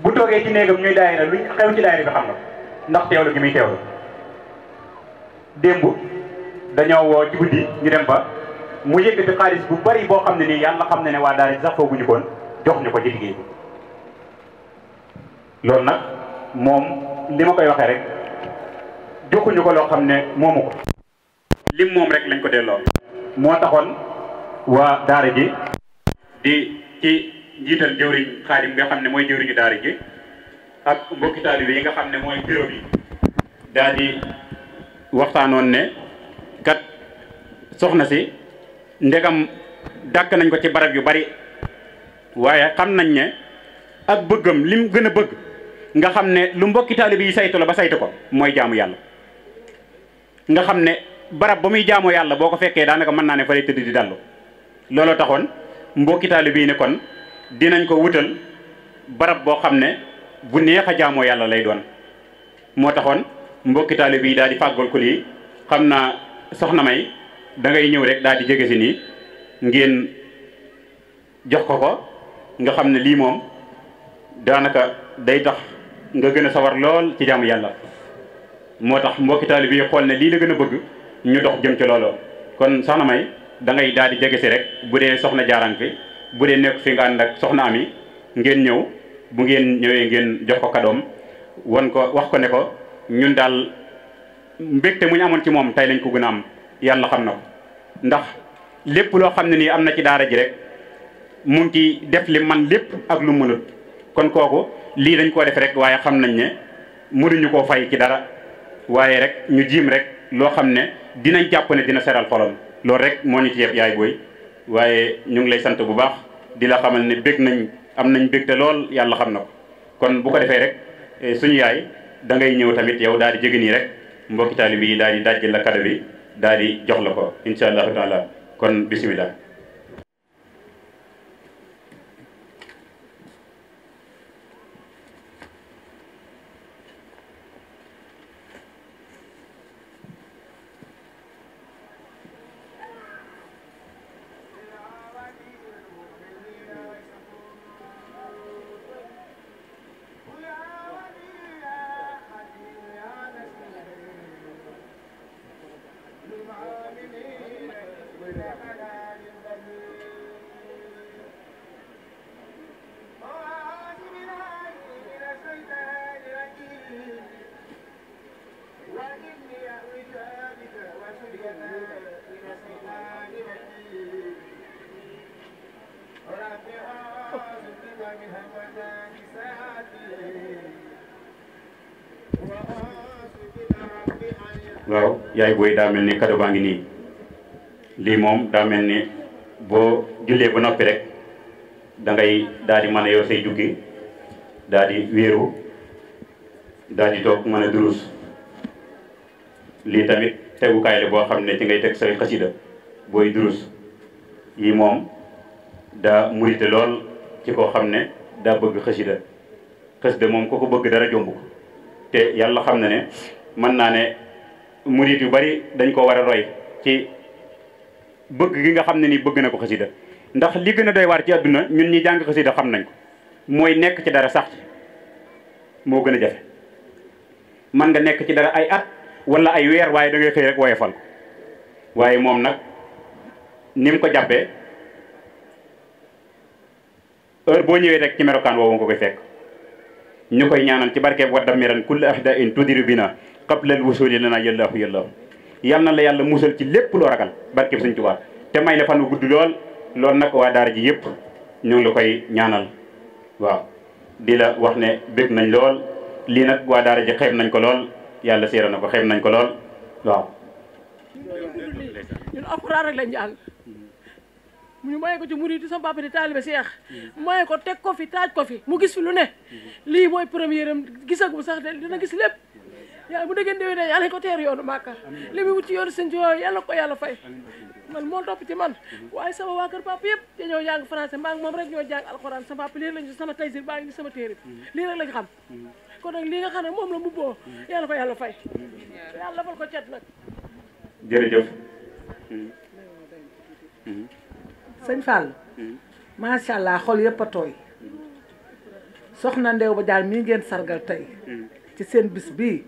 bu toogee ci néegam ñuy daayira luñ xew ci daayira bi xam nga ndax teewlu gi muy teewlu démb dañoo woo ci guddi ñu dem ba mu yëkkati xaalis bu bari boo xam ne nii yàlla xam ne ne waa daara sax fooguñu koon jox ñu ko ci liggéey bi loolu nag moom li ma koy waxee rek joxuñu ko loo xam ne moomu ko lim moom rek lañ ko delloo moo taxoon waa daara ji di ci njiital jëwriñ Xaadim nga xam ne mooy jëwriñu daara ji ak mbokki taalibe yi nga xam ne mooy bureau bi daal di waxtaanoon ne kat soxna si ndegam dàkk nañ ko ci barab yu bari waaye xam nañ ne ak bëggam lim gën a bëgg nga xam ne lu mbokki taalibe yi saytu la ba saytu ko mooy jaamu yàlla nga xam ne barab ba muy jaamoo yàlla boo ko fekkee daanaka mën naa ne fa lay tëdd di dallu looloo taxoon mbokki taalibe yi ne kon dinañ ko wutal barab boo xam ne bu neex a jaamoo yàlla lay doon moo taxoon mbokki taalibe yi daal di fàggal ko lii xam naa soxna May da ngay ñëw rek daal di jege si nii ngeen jox ko ko nga xam ne lii moom daanaka day tax nga gën a sawar lool ci jaamu yàlla moo tax mbokki taalibe yi xool ne lii la gën a bëgg ñu dox jëm ci loolu kon soxna May da ngay daal di jege si rek bu dee soxna jaaraan fi bu dee nekk fi nga ànd ak soxna Ami ngeen ñëw bu ngeen ñëwee ngeen jox ko kadoom won ko wax ko ne ko ñun daal mbégte mu ñu amoon ci moom tey lañ ko gën a am yàlla xam na ko ndax lépp loo xam ne nii am na ci daara ji rek mu ngi ci def li man lépp ak lu mënut kon kooku lii dañ koo def rek waaye xam nañ ne mënuñu koo fay ci dara waaye rek ñu jiim rek loo xam ne dinañ jàpp ne dina seral xolom loolu rek moo ñu ci yeb yaay booy waaye ñu ngi lay sant bu baax di la xamal ne bég nañ am nañ bégte lool yàlla xam na ko kon bu ko defee rek suñu yaay da ngay ñëw tamit yow daal di jege nii rek mbokki taalibe yi daal di dajji la kado bi daal di jox la ko incha allahu taala kon bisimilah. waaw yaay booy daa mel ni kado baa ngi nii lii moom daa mel ni boo jullee ba noppi rek da ngay daal di mën a yor say jukki daal di wéeru daal di toog mën a durus lii tamit tegukaay la boo xam ne ci ngay teg say xasida booy durus yi moom daa murite lool ci koo xam ne daa bëgg xasida moom ko ko bëgg dara jomb ko te yàlla xam na ne mën naa ne murit yu bari dañ ko war a roy ci bëgg gi nga xam ne ni bëgg na ko xasida ndax li gën a doy waar ci àdduna ñun ñi jàng xasida xam nañ ko mooy nekk ci dara sax moo gën a jafe man nga nekk ci dara ay at wala ay weer waaye da ngay xëy rek woyofal ko waaye moom nag ni mu ko jàppee heure boo ñëwee rek ci melokaan woowu nga koy fekk ñu koy ñaanal ci barkeeb wa damiran kulle ahda in tudiru bina qablal wusuli lana yallaahu yallaahu yal na la yàlla musal ci lépp loo ragal barkeeb Sëñ Tuubaa te may la fan wu gudd lool loolu nag waa daara ji yëpp ñu ngi la koy ñaanal waaw di la wax ne bég nañ lool lii nag waa daara ji xeeb nañ ko lool yàlla seera na ko xeeb nañ ko lool waaw. ñun alxuraan rek lañ jàng ñu maye ko ci murid sama papa di taalibe Seex maye ko teg ko fi taaj ko fi mu gis fi lu ne lii mooy première am gisagu sax de dina gis lépp yaa bu déggee déwénee yàlla nañ ko teer yoonu Màkka li muy wut ci yoonu sëñ Tuubaa yàlla ko yàlla fay man moo topp ci man waaye sama waa kër papa yëpp dañoo jàng français mbaa moom rek ñoo jàng alxuraan sama papa lii lañu sama taysir baa ngi sama téere lii rek lañ xam kon nag lii nga xam ne moom la mbubboo yàlla ko yàlla fay yàlla fal ko cet nag jërëjëf sëñ Fall macha allah xol yëpp a tooy soxna Ndew Badiane mii ngeen sargal tey ci seen bis bii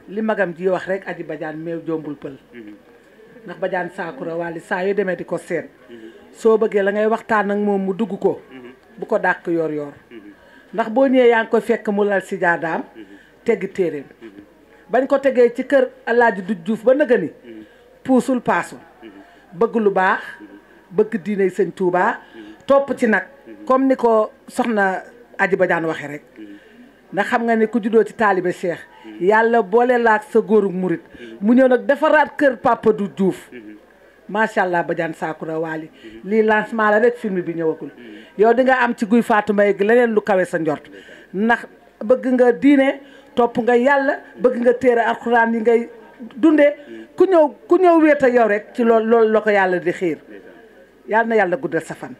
li magam ji wax rek Aji Badiane meew jombul pël ndax Badiane Sakura Wally saa yoo demee di ko seet soo bëggee la ngay waxtaan ak moom mu dugg ko bu ko dàq yor yor ndax boo ñëwee yaa ngi koy fekk mu lal si jaadaam teggi téeréem bañ ko tegee ci kër Alaaji du Juuf ba nëga ni puusul paasul bëgg lu baax bëgg diine sëñ Touba topp ci nag comme ni ko soxna Aji Badiane waxee rek ndax xam nga ni ku juddoo ci taalibe Cheikh yàlla boole laak sa góoru murit mu ñëw nag defaraat kër Papa du Diouf macha allah Badiane Sakura Wally lii lancement la rek film bi ñëwagul yow di nga am ci guy Fatou Mbaye gi leneen lu kawe sa njort ndax bëgg nga diine topp nga yàlla bëgg nga téere alxuraan yi ngay dundee ku ñëw wéet ak yow rek ci loolu la ko yàlla di xiir yàlla na yàlla guddal sa fan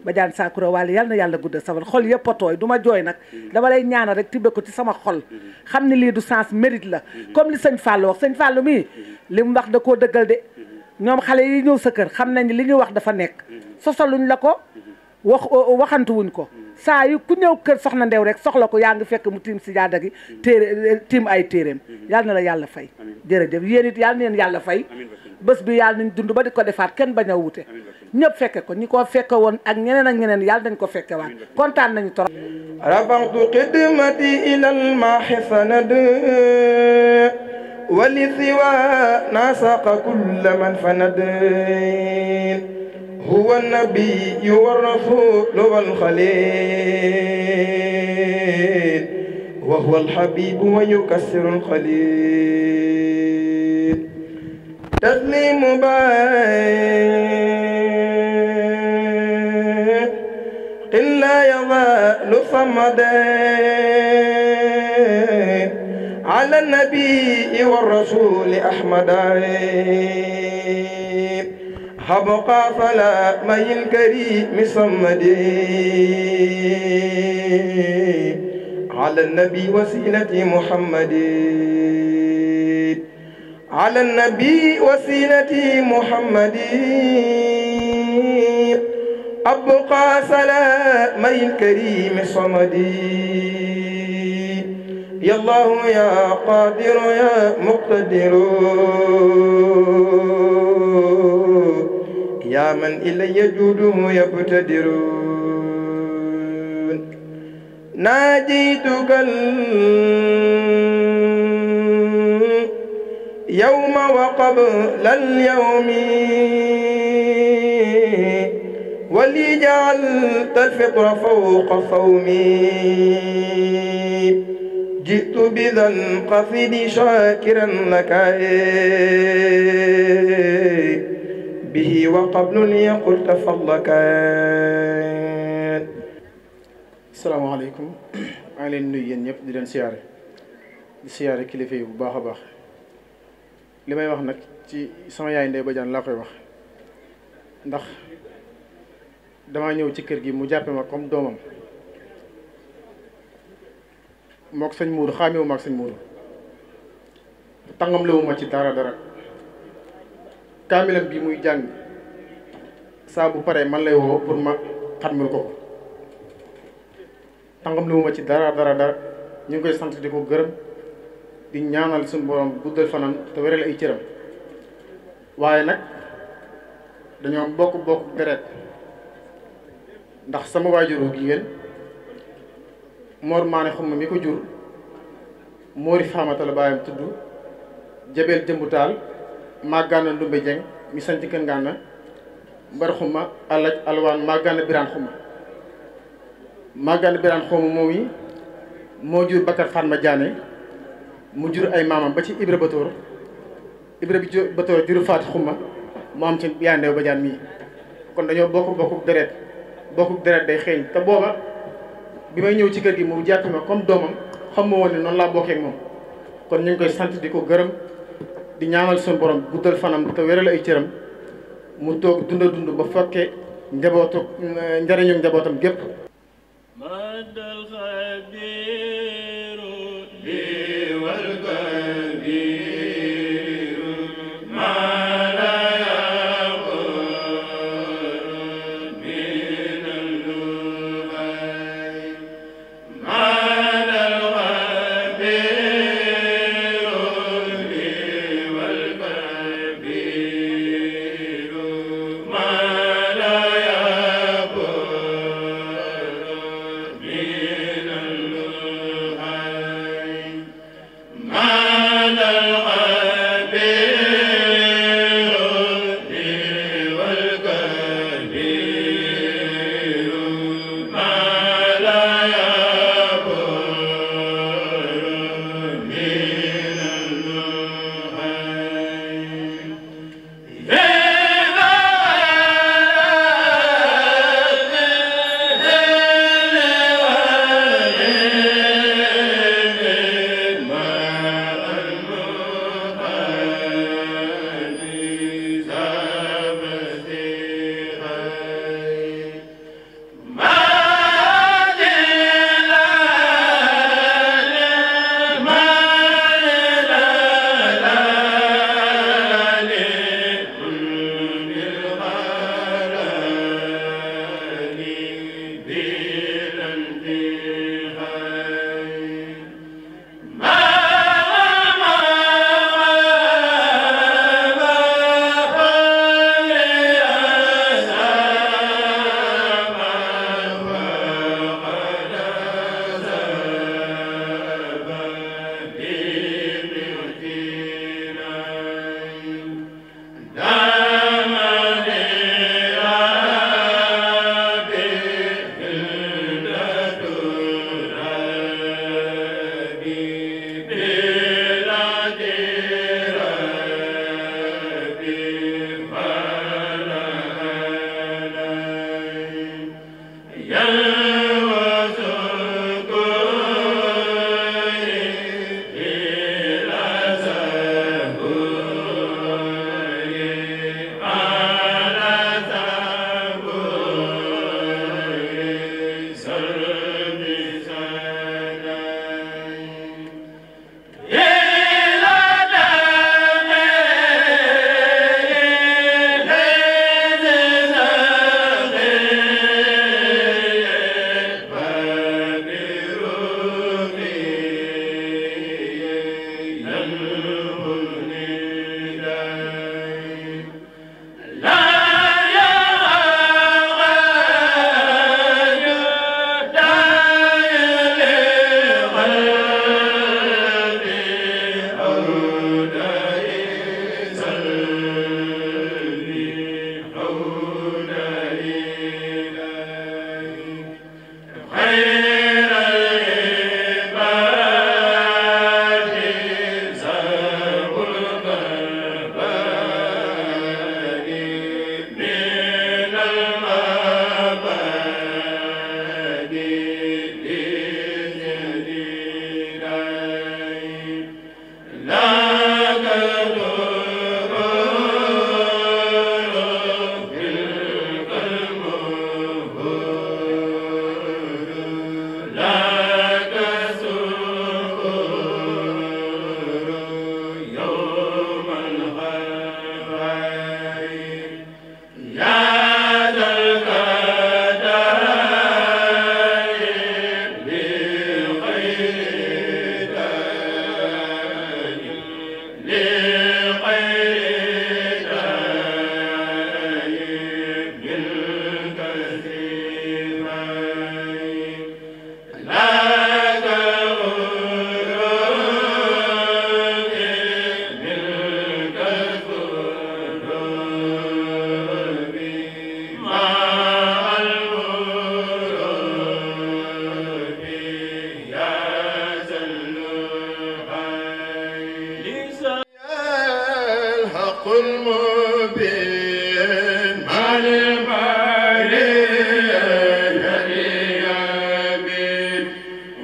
Badiane Sakura Wally yàlla na yàlla guddal sa fan xol yëpp a tooy du ma jooy nag dama lay ñaanal rek tibbe ko ci sama xol xam ne lii du sens mérite la comme li sëñ Fallou wax sëñ Fallou mii li mu wax da koo dëggal de ñoom xale yi ñëw sa kër xam nañ li ñu wax dafa nekk sosaluñ la ko waxantuwuñ ko saa yu ku ñëw kër soxna Ndew rek soxla ko yaa ngi fekk mu tiim si jaada gi tiim ay téeréem yàlla na la yàlla fay jërëjëf yéen it yàlla na leen yàlla fay bés bi yàlla nañ dund ba di ko defaat kenn bañ a wute ñëpp fekke ko ñi ko fekke woon ak ñeneen yàlla dañ ko fekke waat kontaan nañu trop rafa'tu xidmati ilal maahi sanad wali siwa nasaqa kulla man fanad huwa an-nabiyyu war-rasulu wal-khalil wa huwa al-habibu wa yukassiru al-khalil taslimu لا يزال صمدا على النبي والرسول أحمدا حبقى سلامي الكريم صمد على النبي وسيلة محمد على النبي وسيلة محمد أبقى سلامي الكريم صمدي يا الله يا قادر يا مقتدر يا من إلي جوده يبتدر ناجيتك اليوم وقبل اليوم ولي جعلت الفطر فوق صومي جئت بذا القصيد شاكرا لك به وقبل لي قلت فضلك. asalaamaaleykum maa ngi leen nuyu yéen ñëpp di leen siyaare kilifa yi bu baax a baax li may wax nag ci sama yaay Ndeye Badiane laa koy wax ndax damaa ñëw ci kër gi mu jàppe ma comme doomam mook sëñ Muudu xaamewu ma ak sëñ Muudu tàngam lewu ma ci dara kaamilam bi muy jàng saa bu paree man lay woo pour ma xatmul ko tàngam lewu ma ci dara ñu ngi koy sant di ko gërëm di ñaanal suñu borom guddal fanaan te wéral ay cëram waaye nag dañoo bokk deret ndax sama waajuru jigéen Mor Maane Xuma mi ko jur Moori Faamata la baayam tudd Jabel Jëmbutaal Magana Ndumbe Jeng mi sanc Kër Ngànna Mbar Xuma Alaj Alwaan Magana Biraan Xuma Magana Biraan Xuma moom yi moo jur Bakar Fatma Diané mu jur ay maamam ba ci Ibra Batoor juru Faati Xuma mu am ci yaay Ndeye Badiane mii kon dañoo bokk deret day xeeñ te booba bi may ñëw ci kër gi mu jàpp ma comme doomam xam ma woon ne noonu laa bokkee ak moom kon ñu ngi koy sant di ko gërëm di ñaanal suñu borom guddal fanam te wéral ay cëram mu toog dund ba fekke njariñu njabootam gépp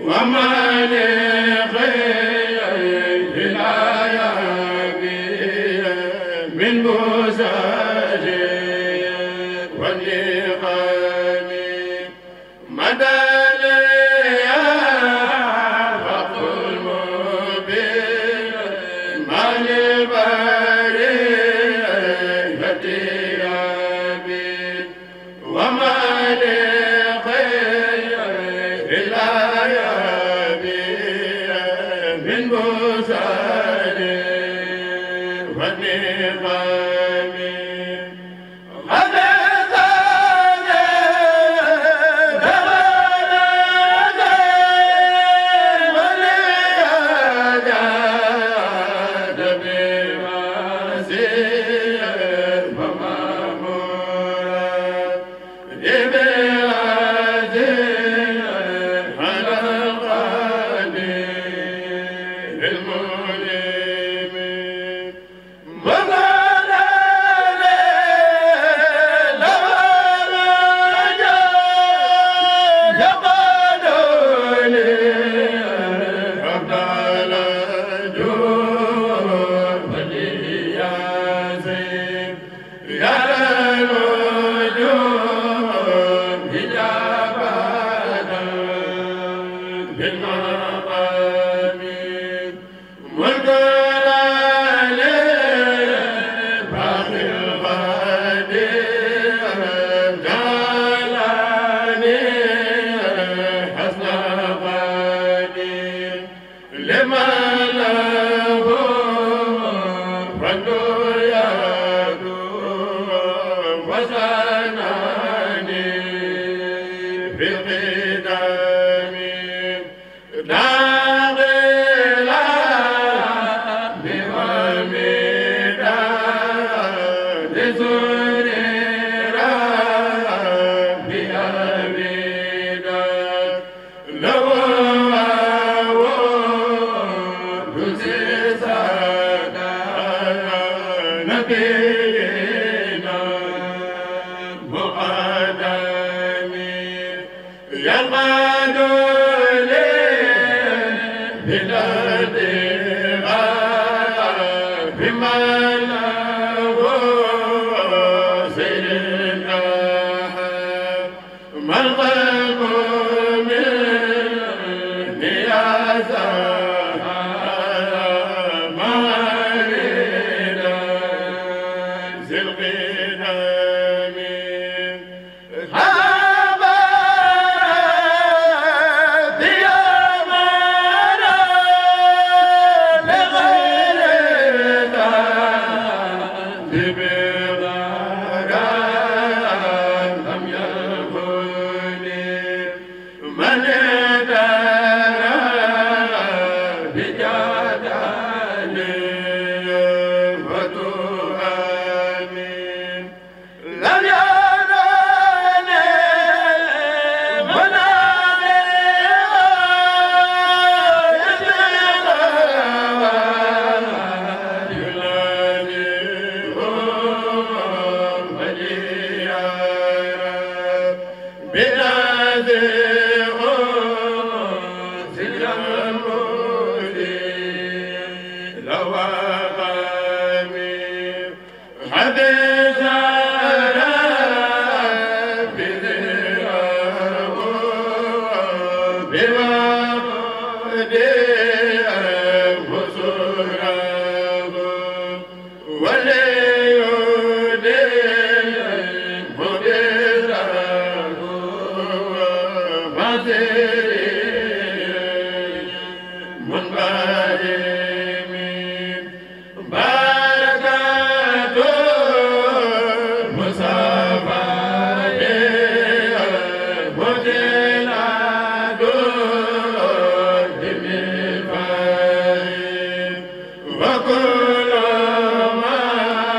وما لغيره من بوزاج والنقام مدى وكل ما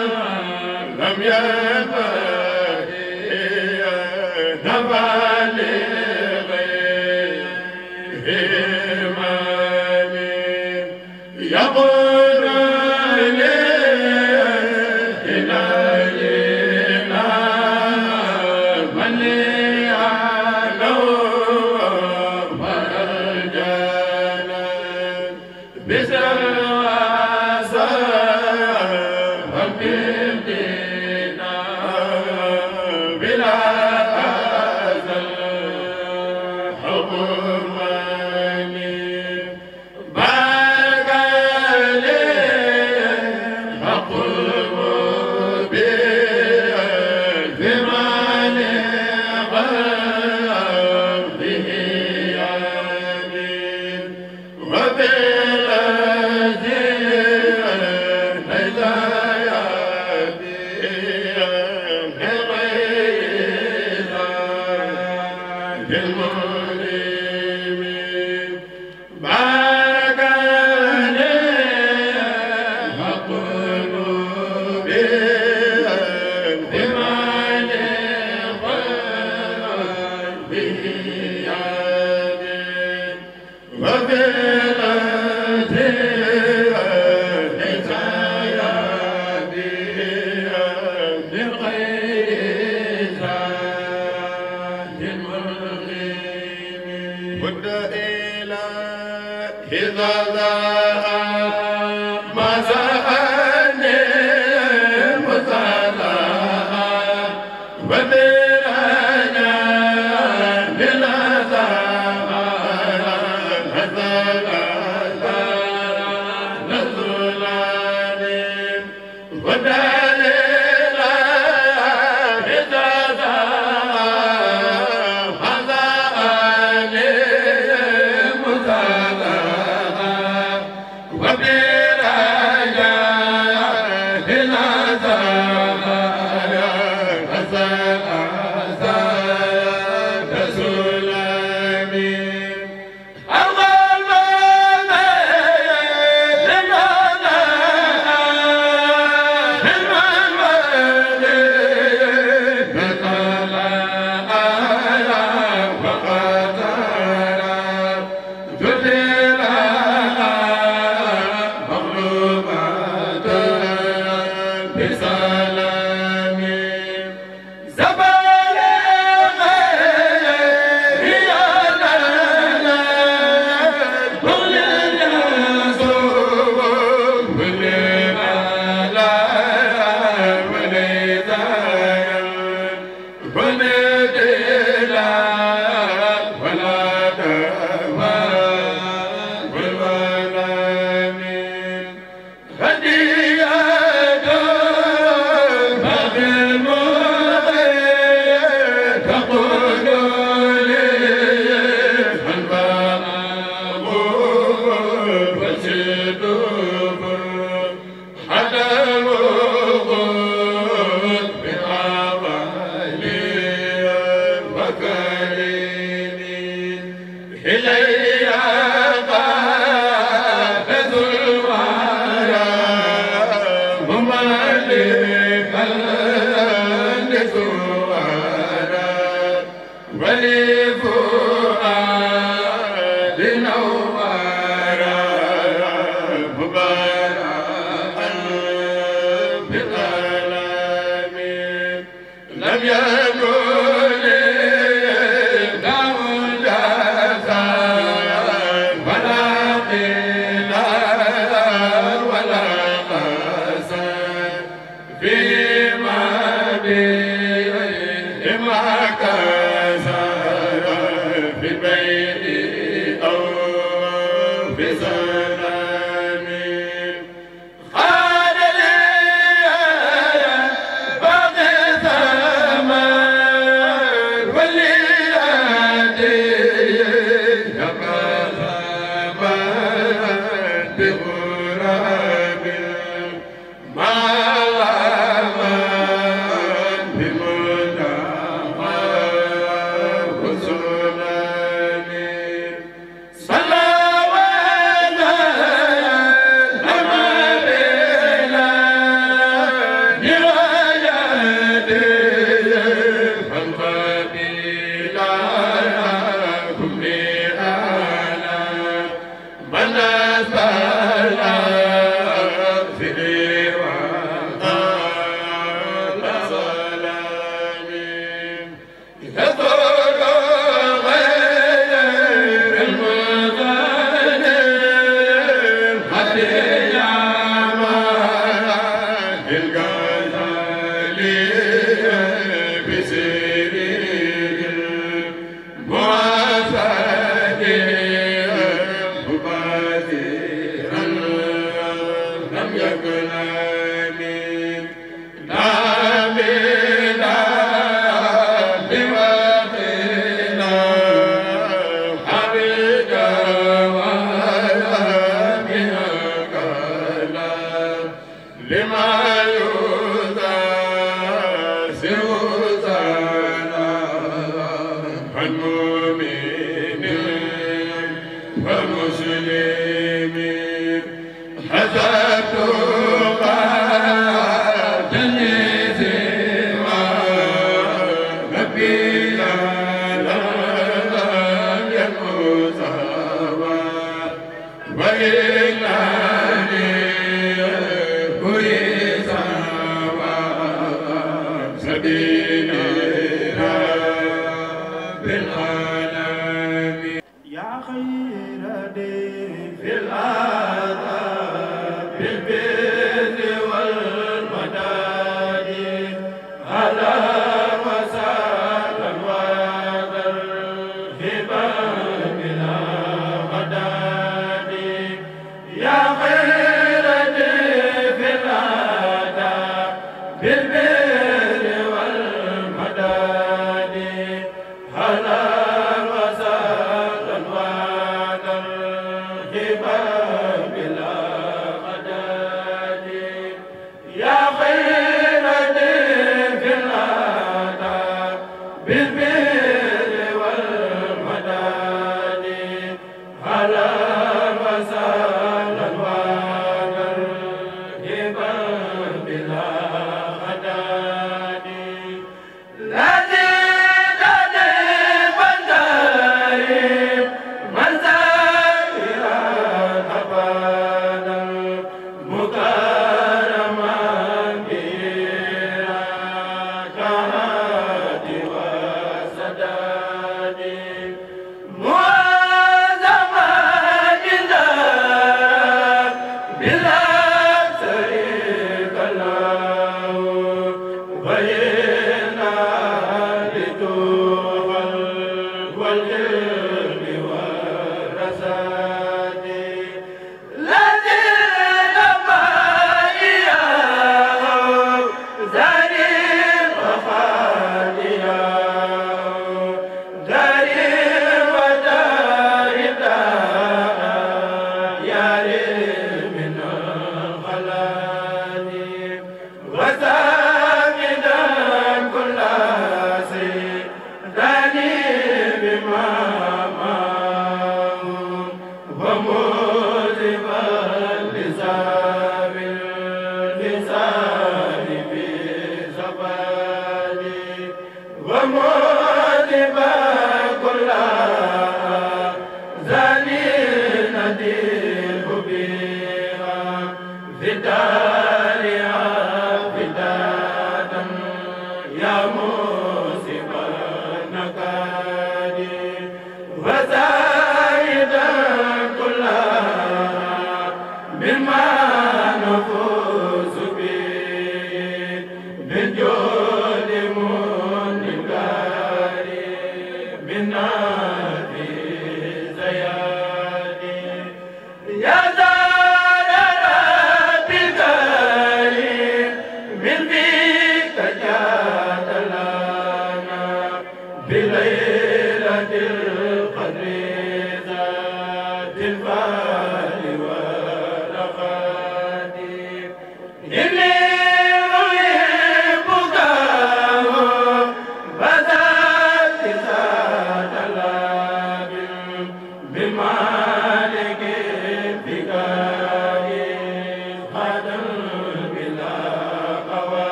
بغراب ما Bila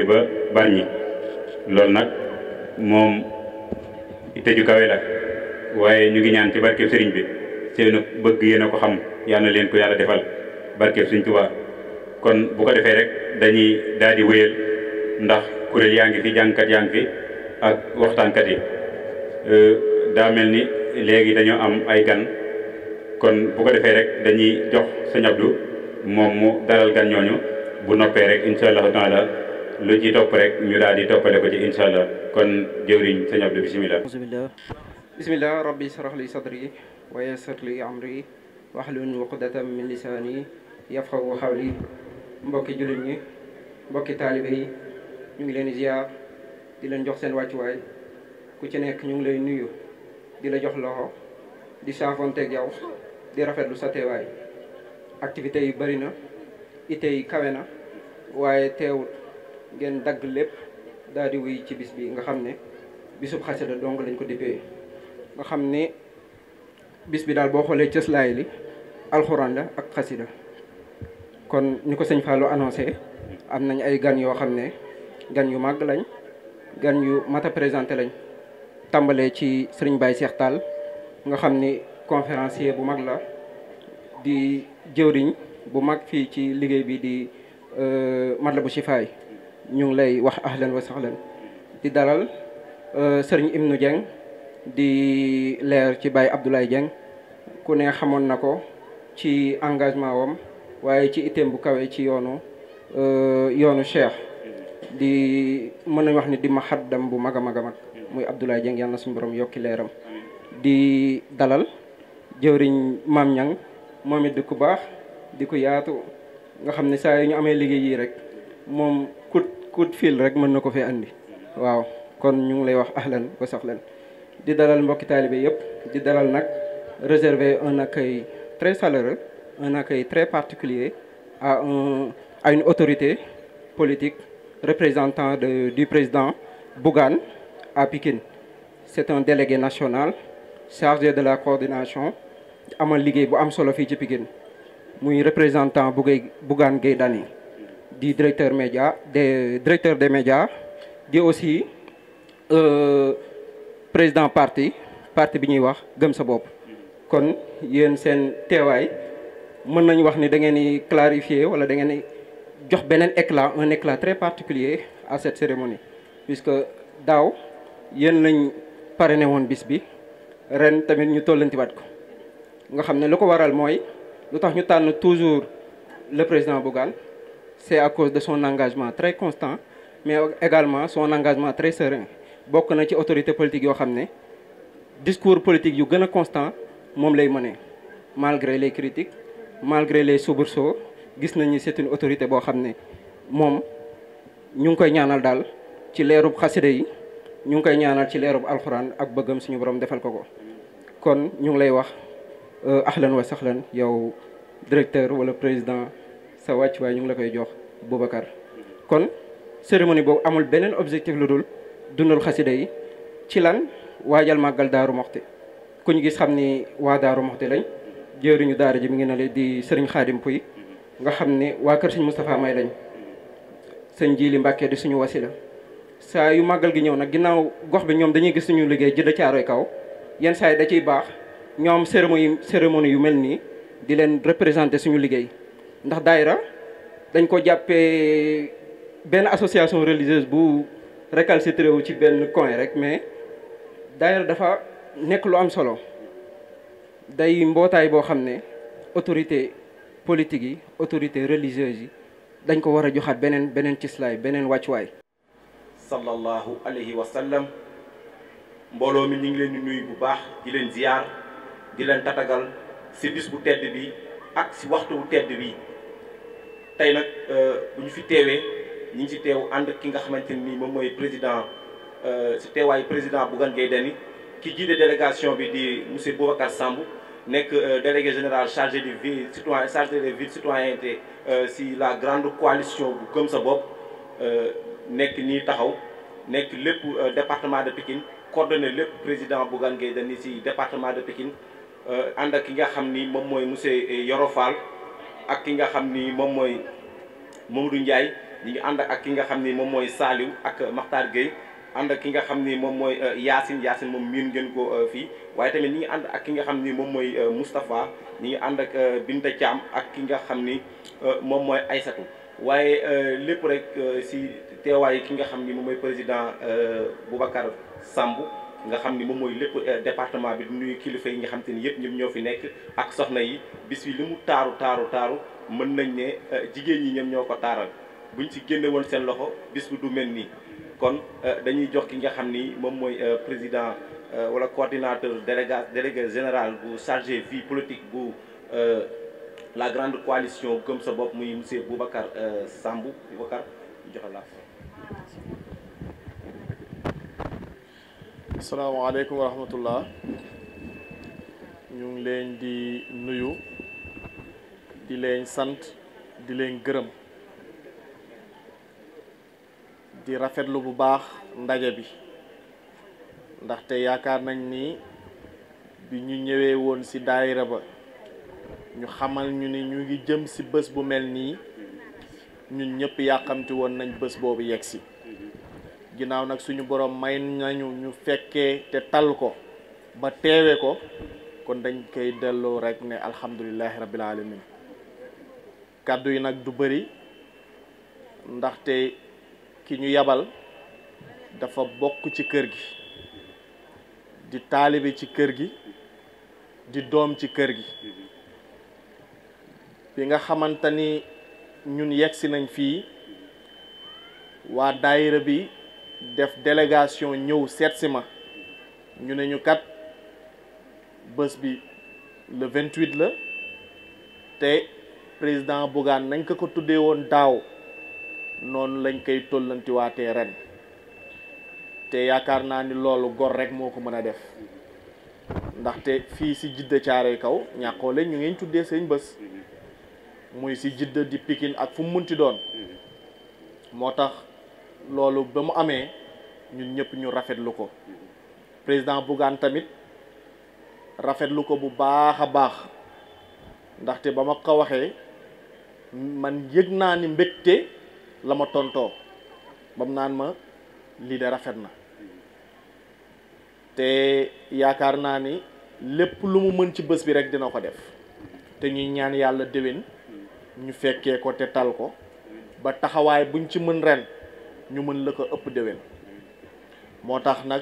ba Bargny loolu nag moom tëju kawe la waaye ñu ngi ñaan ci barkeb sëriñ bi seenu bëgg yéen a ko xam yal na leen ko yàlla defal barkeb Sëriñ Tuubaa kon bu ko defee rek dañuy daal di wéyal ndax kuréel yaa ngi fi jàngkat yaa ngi fi ak waxtaankat yi daa mel ni léegi dañoo am ay gan kon bu ko defee rek dañuy jox Sëñ Abdou moom mu dalal gan ñooñu bu noppee rek incha allahu taala lu ci topp rek ñu daal di toppale ko ci incha allah kon jëwriñ Sëñ Abdou bisimilah. bismillah rabbi shrah li sadri wa yassir li amri wahlul uqdatam min lisani yafqahu qawli. mbokki jullit ñi mbokki taalibe yi ñu ngi leen di ziar di leen jox seen wàccuwaay ku ci nekk ñu ngi lay nuyu di la jox loxo di saafonteeg yow di rafetlu sa teewaay. activités yi bëri na ite yi kawe na waaye teewul ngeen dagg lépp daal di wuy ci bis bi nga xam ne bisub xasida dong lañ ko dippee. nga xam ne bis bi daal boo xoolee cëslaay li alxuraan la ak xasida. kon ñu ko sëñ Fallou annoncé am nañ ay gan yoo xam ne gan yu màgg lañ gan yu mat a présenté lañ tàmbalee ci sëriñ Baye Cheikh Tall nga xam ni conférencier bu mag la di jëwriñ bu mag fii ci liggéey bi di Matlaboul Chifaay. ñu ngi lay wax ahlan wa sahlan di dalal sëriñ Ibnu Dieng di leer ci Baye Abdoulaye Dieng ku ne xamoon na ko ci engagement wam waaye ci item bu kawe ci yoonu Cheikh di mën nañu wax ni di maxaddam bu mag a mag a mag muy Abdoulaye Dieng yàlla na suñu borom yokki leeram. di dalal jëwriñ Maam Ñang moom it di ku baax di ku yaatu nga xam ne saa yu ñu amee liggéey yi rek moom coup de fil rek mën na ko fee andi. waaw kon ñu ngi lay wax ahlan wa sahlan di dalal mbokki taalibe yëpp di dalal nag réserver un accueil très chaleureux, un accueil très particulier à une autorité politique représentant du président Bougane à Pikine. C'est un délégué national chargé de la coordination amal liggéey bu am solo fii ci Pikine muy représentant Bougane Gueye Dany di directeur des médias di aussi président parti bi ñuy wax gëm sa bopp. kon yéen seen teewaay mën nañu wax ni da ngeen di clarifier wala da ngeen di jox beneen un éclat très particulier à cette cérémonie puisque daaw yéen lañ parrainé woon bis bi ren tamit ñu tollantiwaat ko nga xam ne lu ko waral mooy lu tax ñu tànn toujours le président Bougane c'est à cause de son engagement très constant mais également son engagement très serein. bokk na ci autorité politique yoo xam ne discours politique yu gën a constant moom lay mëne malgré les critiques malgré les soubresauts gis nañu c'est une autorité boo xam ne moom ñu ngi koy ñaanal daal ci leerub xasida yi ñu ngi koy ñaanal ci leerub alxuraan ak bëggam suñu borom defal ko. kon ñu ngi lay wax ahlan wa sahlan yow directeur wala président sa wàccuwaay ñu ngi la koy jox Boubacar. kon cérémonie boobu amul beneen objectif lu dul dundal xasida yi ci lan waajal màggal Daaru Moxti ku ñu gis xam ni waa Daaru Moxti lañ jëriñu daara ji mi ngi ne la di sëriñ Xaadim Puy nga xam ne waa kër sëñ Moustapha May lañ sëñ Jili Mbàkke di suñu wasila saa yu màggal gi ñëw nag ginnaaw gox bi ñoom dañuy gis suñu liggéey jënd caaroy kaw yenn saa yi da ciy baax ñoom cérémonie yu mel nii di leen représenter suñu liggéey ndax daayira dañ ko jàppee benn association religieuse bu récalcitré wu ci benn coin rek mais daayira dafa nekk lu am solo day mbootaay boo xam ne autorité politique yi autorité religieuse yi dañ ko war a joxaat beneen cislaay beneen wàccuwaay. sallallahu alayhi wa sallam mbooloo mi ñu ngi leen di nuyu bu baax di leen ziyaar di leen tatagal si bis bu tedd bi ak si waxtu bu tedd bi tey nag bu ñu fi teewee ñu ngi si teew ànd ki nga xamante ni moom mooy président si teewaayu président Bougane Gueye Dany ki jiite délégation bi di monsieur Boubacar Samb nekk délégué général chargé des villes citoyenneté si la grande coalition bu gëm sa bopp nekk nii taxaw nekk lépp département de Pikine coordonné lépp président Bougane Gueye Dany si département de Pikine ànd ak ki nga xam ni moom mooy monsieur Yoro Fall ak ki nga xam ni moom mooy Mamadou Ndiaye ñi ngi ànd ak ki nga xam ni moom mooy Saliou ak Makhtar Gueye ànd ak ki nga xam ni moom mooy Yacine moom miin ngeen ko fii waaye tamit ñi ngi ànd ak ki nga xam ni moom mooy Moustapha ñi ngi ànd ak Binta Thiam ak ki nga xam ni moom mooy Aïssatou waaye lépp rek si teewaay ki nga xam ni moom mooy président Boubacar Samb nga xam ni moom mooy lépp département bi du nuyu kilifa yi nga xam te ni yëpp ñoom ñoo fi nekk ak soxna yi bis bi li mu taaru mën nañ ne jigéen ñi ñoom ñoo ko taaral buñ ci génne woon seen loxo bis bi du mel nii kon dañuy jox ki nga xam ni moom mooy président wala coordinateur délégué général bu chargé vie politique bu la grande coalition Gëm sa bopp muy monsieur Boubacar Sambou Boubacar ñu joxe la. asalaamaaleykum wa rahmatullah ñu ngi leen di nuyu di leen sant di leen gërëm di rafetlu bu baax ndaje bi ndaxte yaakaar nañ ni bi ñu ñëwee woon ci daayira ba ñu xamal ñu ni ñu ngi jëm ci bés bu mel nii ñun ñëpp yàqamti woon nañ bés boobu yegg si ginnaaw nag suñu borom may nañu ñu fekkee te tal ko ba teewe ko kon dañ koy delloo rek ne alhamdulillahi rabbil alamin kàddu yi nag du bëri ndaxte ki ñu yabal dafa bokk ci kër gi di taalibe ci kër gi di doom ci kër gi bi nga xamante ni ñun yegsi nañ fii waa daayira bi def délégation ñëw seetsi ma ñu ne ñu kat bés bi le 28 la te président Bougane nañ ko tuddee woon daaw noonu lañ koy tollantiwaatee ren te yaakaar naa ni loolu gor rek moo ko mën a def ndaxte fii ci Jidda Caaroy Kaw ñàkkoo leen ñu ngeen tuddee seen bés muy ci Jidda di Pikine ak fu mu munti doon moo tax loolu ba mu amee ñun ñëpp ñu rafetlu ko président Bougane tamit rafetlu ko bu baax a baax ndaxte ba ma ko waxee man yëg naa ni mbégte la ma tontoo ba mu naan ma lii de rafet na te yaakaar naa ni lépp lu mu mën ci bés bi rek dina ko def te ñuy ñaan yàlla déwén ñu fekkee ko te tal ko ba taxawaay buñ ci mën ren ñu mën la ko ëpp déwén moo tax nag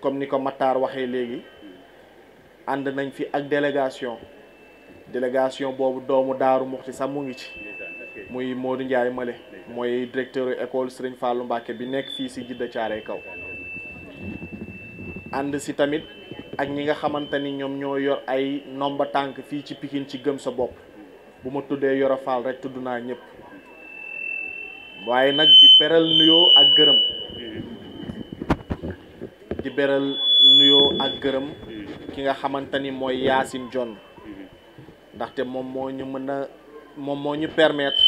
comme ni ko Matar waxee léegi ànd nañ fi ak délégation boobu doomu Daaru Muxti sax mu ngi ci muy Modou Ndiaye Male mooy directeur école Serigne Fallou Mbacké bi nekk fii ci Jidda Caaroy Kaw ànd si tamit ak ñi nga xamante ni ñoom ñoo yor ay nomba tànk fii ci Pikine ci Gëm sa bopp bu ma tuddee Yoro Fall rek tudd naa ñëpp waaye nag di beral nuyoo ak gërëm ki nga xamante ni mooy Yacine John ndaxte moom moo ñu permettre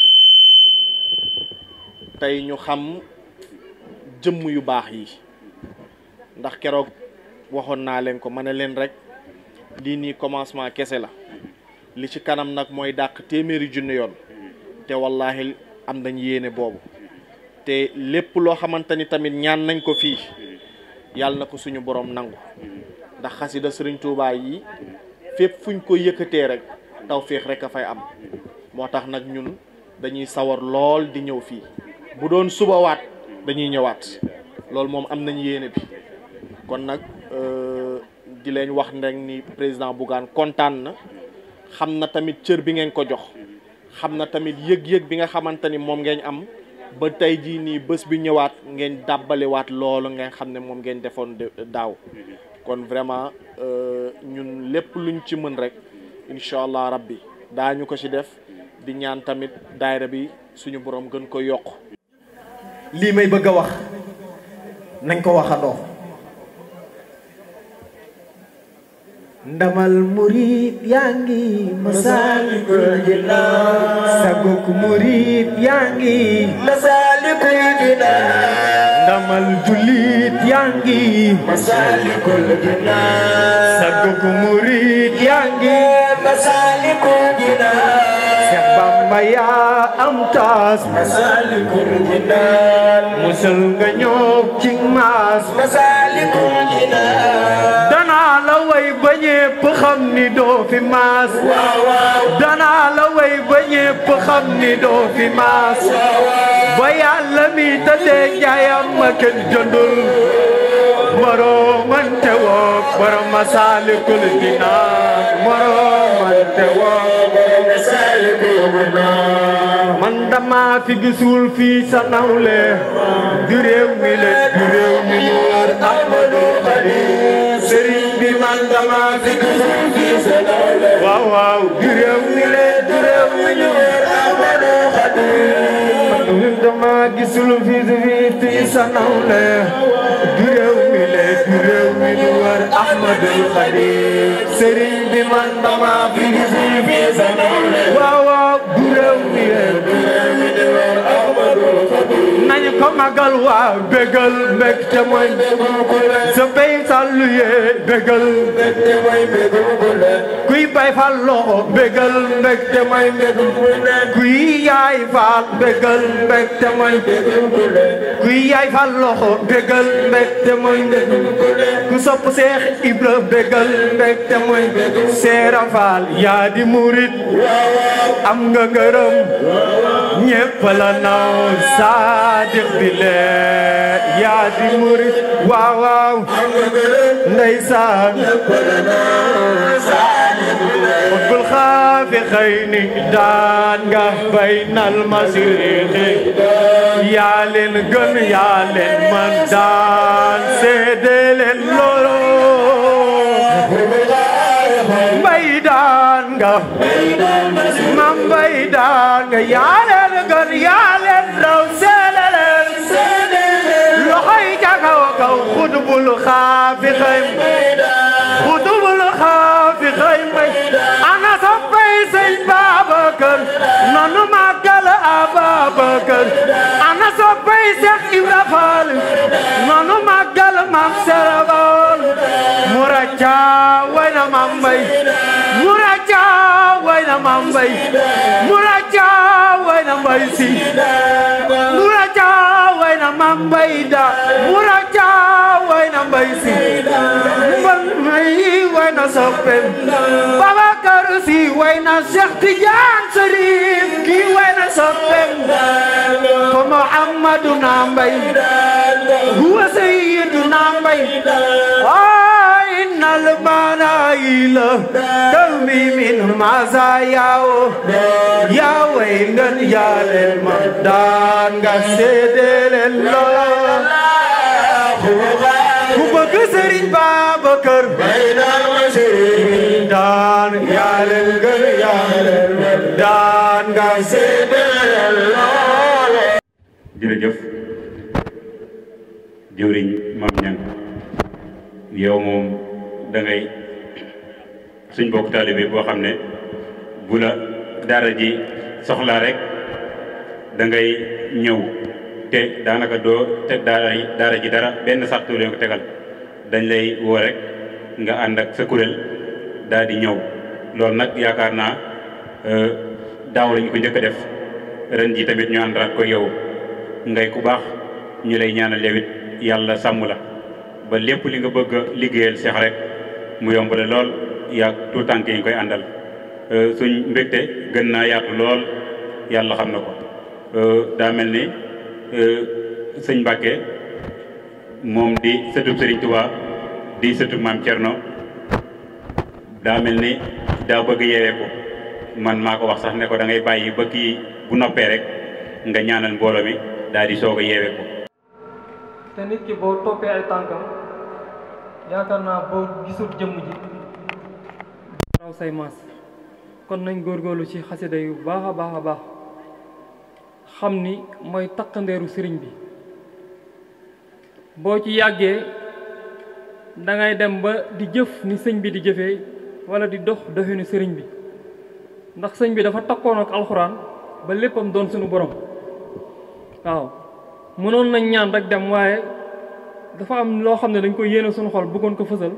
tey ñu xam jëmm yu baax yi ndax keroog waxoon naa leen ko ma ne leen rek lii nii commencement kese la li ci kanam nag mooy dàq téeméeri junni yoon te wallahi am nañ yéene boobu te lépp loo xamante ni tamit ñaan nañ ko fii yàlla na ko suñu borom nangu ndax xasida Sëriñ Tuubaa yi fépp fuñ ko yëkkatee rek tawféex rek a fay am moo tax nag ñun dañuy sawar lool di ñëw fii bu doon subawaat dañuy ñëwaat loolu moom am nañ yéene bi kon nag di leen wax ndek ni président Bougane kontaan na xam na tamit cër bi ngeen ko jox xam na tamit yëg-yëg bi nga xamante ni moom ngeen am ba tey jii nii bés bi ñëwaat ngeen dàbbaliwaat loolu ngeen xam ne moom ngeen defoon daaw kon vraiment ñun lépp luñ ci mën rek incha allah rabbi daañu ko ci def di ñaan tamit daayira bi suñu borom gën ko yokk. lii may bëgg a wax nañ ko waxandoo. ndamal murid yaa ngi Masaalikul Jinaan saguk murid yaa ngi Masaalikul Jinaan ndamal julit yaa ngi Masaalikul Jinaan saguk murid yaa ngi Masaalikul Jinaan Seex Bamba yaa am taas Masaalikul Jinaan musal nga ñoo ci maas Masaalikul Jinaan danaa la way ba ñépp xam ni doo fi maas danaa la way ba ñépp xam ni doo fi maas ba yàlla mi tëddee jaayam ma kenn jëndul moroomante woog borom Masaalikul Jinaan moroomante woog borom Masaalikul Jinaan man dama fi gisul fii sa nawle du réew mi le du réew mi ñu war Ahmadu Xadim sëriñ bi man dama fi gisul fii sa nawle waaw waaw du réew mi le du réew mi ñu war Ahmadu Xadim man dama gisul fii sa nawle du réew mi le du réew mi ñu war Ahmadu Xadim sëriñ bi man dama fi gisul fii sa nawle waaw waaw du réew mi le du réew mi ñu war Ahmadu Xadim nañu ko magal waaw bégal mbégte mooy sa bay sàllu yee bégal mbégte mooy kuy bay fal loxo bégal mbégte mooy kuy yaay fal bégal mbégte mooy kuy yaay fal loxo bégal mbégte mooy ku sopp Seex Ibra bégal mbégte mooy Seera Faal yaa di murit am nga ngërëm ñépp la naw Saadiq bi lee yaa di murit waaw waaw ndeysaan xutbul xaafi xëy ni daan nga baynal masirixi yaa leen gën yaa leen man daan seede leen loolo mbay daan nga mam mbay daan nga yaa leen gën yaa leen raw seede leen loxoy ca kaw kaw xutbul xaafi xëy xutbul xaafi xëy may ana soppay sëñ Babacar nanu màggal Ababacar ana soppay Seex Ibra Faal nanu màggal Mam Serabal muraja way na Mam Mbay muraja way na Mam Mbay muraja way na Mbay Si muraja way na Mam Mbay da muraja way na Mbay Si man may way na soppem Babacar Si way na Cheikh Tidiane Cherif ki way na soppem ko Muhammaduna Mbay huwa sayyiduna Mbay innal manaila tawmi min mazayao ya way ngan ya leen ma daan nga seedeel loola ku bëgg Sëriñ Babacar daan yaa leen gën yaa leen ma daan nga seedeel loola jërëjëf jëwriñ Mame Niang yow moom da ngay suñ bokk taalibe boo xam ne bu la daara ji soxlaa rek da ngay ñëw te daanaka doo teg daara ji dara benn sartu leen ko tegal dañ lay woo rek nga ànd ak sa kuréel daal di ñëw loolu nag yaakaar naa daaw lañ ko njëkk a def ren ji tamit ñu àndaat ko yow ngay ku baax ñu lay ñaanal yow it yàlla sàmm la ba lépp li nga bëgg a liggéeyal Seex rek mu yombale lool yaa tout tànk yi koy àndal suñ mbégte gën naa yaatu lool yàlla xam na ko daa mel ni sëñ Mbàkke moom di sëtub Sëriñ Tuubaa di sëtub Maam Cerno daa mel ni daa bëgg yeewee ko man maa ko wax sax ne ko da ngay bàyyi ba kii bu noppee rek nga ñaanal mbooloo mi daal di soog a yeewee ko te nit ki boo toppee ay tànkam yaakaar naa boo gisul jëmm ji raw say maas kon nañ góorgóorlu ci xasida yu baax a baax a baax xam ni mooy takkandeeru sëriñ bi boo ci yàggee dangay dem ba di jëf ni sëñ bi di jëfee wala di dox doxinu sëriñ bi ndax sëñ bi dafa takkoon ak alxuraan ba léppam doon suñu borom waaw mënoon nañ ñaan rek dem waaye dafa am loo xam ne dañ koy yéene suñu xol bëggoon ko fësal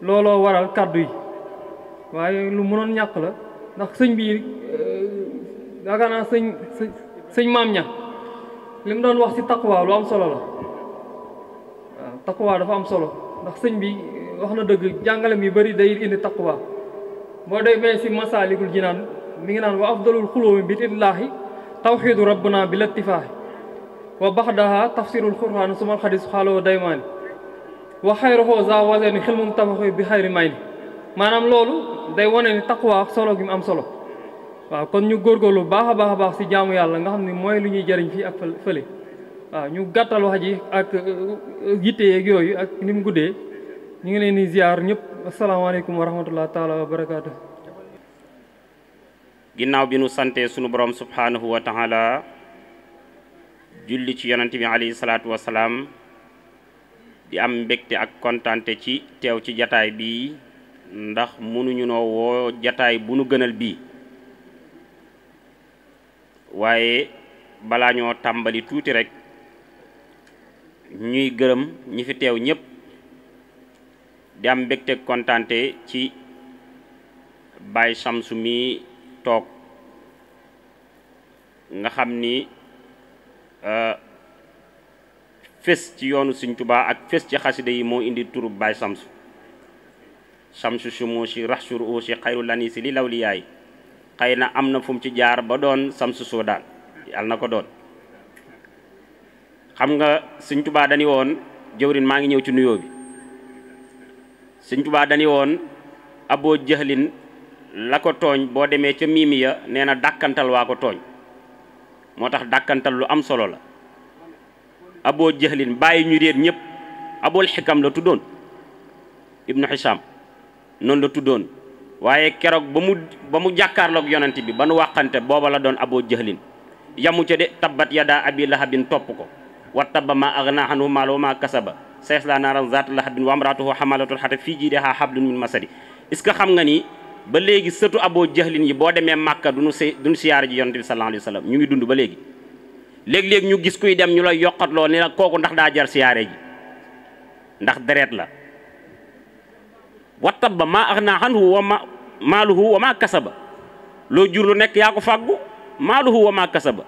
looloo waral kàddu yi waaye lu mënoon ñàkk la ndax sëñ bi yaakaar naa sëñ Maam Niang li mu doon wax ci taqwa lu am solo la waaw taqwa dafa am solo ndax sëñ bi wax na dëgg jàngale mi bari day indi taqwa boo demee ci Masaalikul Jinaan mi ngi naan wa afdalul xulóomi bi illaahi tawxiidu rabbuna bi lattifaahi wa baxdaha tafsirul quraan sumal xadis xaaloo daymaani wa xayruhu za waseni xel mum tafaxu bi xayri may ni maanaam loolu day wane ni taqwa solo gi mu am solo waaw kon ñu góorgóorlu baax a baax si jaamu yàlla nga xam ne mooy lu ñuy jëriñ fii ak fële waaw ñu gàttal wax ji ak yitte yeeg yooyu ak ni mu guddee ñu ngi leen di ziar ñëpp asalaamaaleykum wa rahmatullah taala wa barakaatu. ginnaaw bi nu sante sunu borom subhanahu wa taala julli ci yonent bi alayhi salaatu wa salaam di am mbégte ak kontante ci teew ci jataay bii ndax mënuñu noo woo jataay bu nu gënal bii waaye balaa ñoo tàmbali tuuti rek ñuy gërëm ñi fi teew ñëpp di am mbégte kontante ci Baye Samsu mi toog nga xam ni fes ci yoonu Sëñ Tuubaa ak fes ci xasida yi moo indi turu Baye Samsu Samsu sumusi raxsur uusi xayru lanisi li lawliyaay xëy na am na fu mu ci jaar ba doon Samsu Soodaan yàlla na ko doon xam nga Sëñ Tuubaa dañu woon jëwrin maa ngi ñëw ci nuyoo bi Sëñ Tuubaa dañu woon Aboo Jahlin la ko tooñ boo demee ca miimiya nee na dàkkantal waa ko tooñ moo tax dàkkantal lu am solo la Aboo Jahlin bàyyi ñu réer ñëpp Abul Xikam la tuddoon Ibnu Hisham noonu la tuddoon waaye keroog ba mu jàkkaarloog yonent bi ba nu waxante booba la doon Aboo Jahlin yamu ca de tabbat yadaa abi lahabin topp ko wa tabba ma aghnaa anhu maaluhu wa maa kasaba sayaslaa naaran zaata lahabin wa imra'atuhu hammalatal hatab fii jiidihaa hablum min masad est-ce que xam nga ni ba léegi sëtu Aboo Jahlin yi boo demee Màkka duñu siyaare ji yonent bi sallallahu alayhi wa sallam ñu ngi dund ba léegi léeg-léeg ñu gis kuy dem ñu lay yokkatloo ni la kooku ndax daa jar siyaare ji ndax deret la wa tabba ma aghnaa anhu wa maaluhu wa maa kasaba loo jur lu nekk yaa ko fàggu maaluhu wa maa kasaba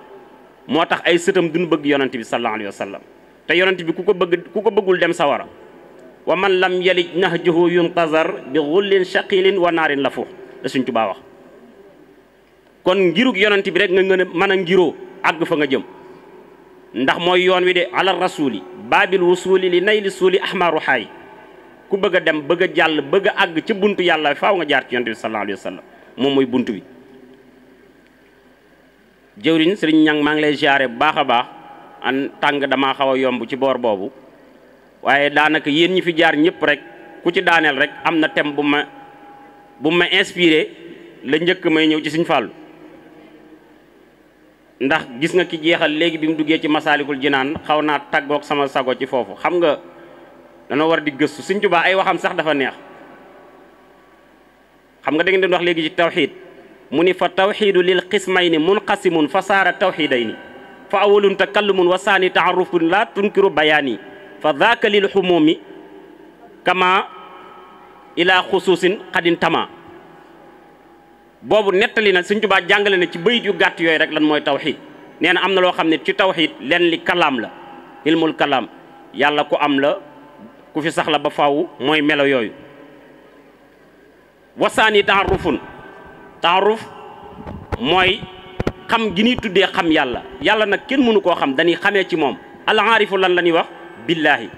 moo tax ay sëtam duñu bëgg yonent bi sallallahu alayhi wa sallam te yonent bi ku ko bëggul dem sawara wa man lam yalij nahjuhu yuntazar bi xullin shaqilin wa naarin la fuux da Sëñ Tuubaa wax kon ngirug yonent bi rek nga mën a ngiroo àgg fa nga jëm ndax mooy yoon wi de ala rasuli baabil wusuli li nay li suuli ahmaru xaay ku bëgg a dem bëgg a jàll bëgg a àgg ca buntu yàlla faaw nga jaar ci yonent bi sallallahu alayhi wa sallam moom mooy buntu bi jëwriñ sëriñ ñang maa ngi lay ziare bu baax a baax an tàng damaa xaw a yomb ci boor boobu waaye daanaka yéen ñi fi jaar ñëpp rek ku ci daaneel rek am na thème bu ma inspiré la njëkk may ñëw ci Sëñ Fallu ndax gis nga ki jeexal léegi bi mu duggee ci Masaalikul Jinaan xaw naa tàggoog sama sago ci foofu xam nga danoo war di gëstu Sëñ Tuubaa ay waxam sax dafa neex xam nga da ngeen doon wax léegi ci tawxiid mu ni fa tawxiidu lil qismayni munqasimun fa saara tawxiidayni fa awalun takallumun wa saani taarufun la tunkiru bayaani fa daaka lil xumumi kama ila xusuusin xadin tama boobu nettali na Sëñ Tuubaa jàngale na ci bayit yu gàtt yooyu rek lan mooy tawxiid nee na am na loo xam ne ci tawxiid leen li kalaam la ilmul kalaam yàlla ku am la ku fi sax la ba faaw mooy melo yooyu wasaani taaruf mooy xam gi ñuy tuddee xam yàlla yàlla nag kenn mënu koo xam dañuy xamee ci moom al aarifu lan la ñuy wax billaahi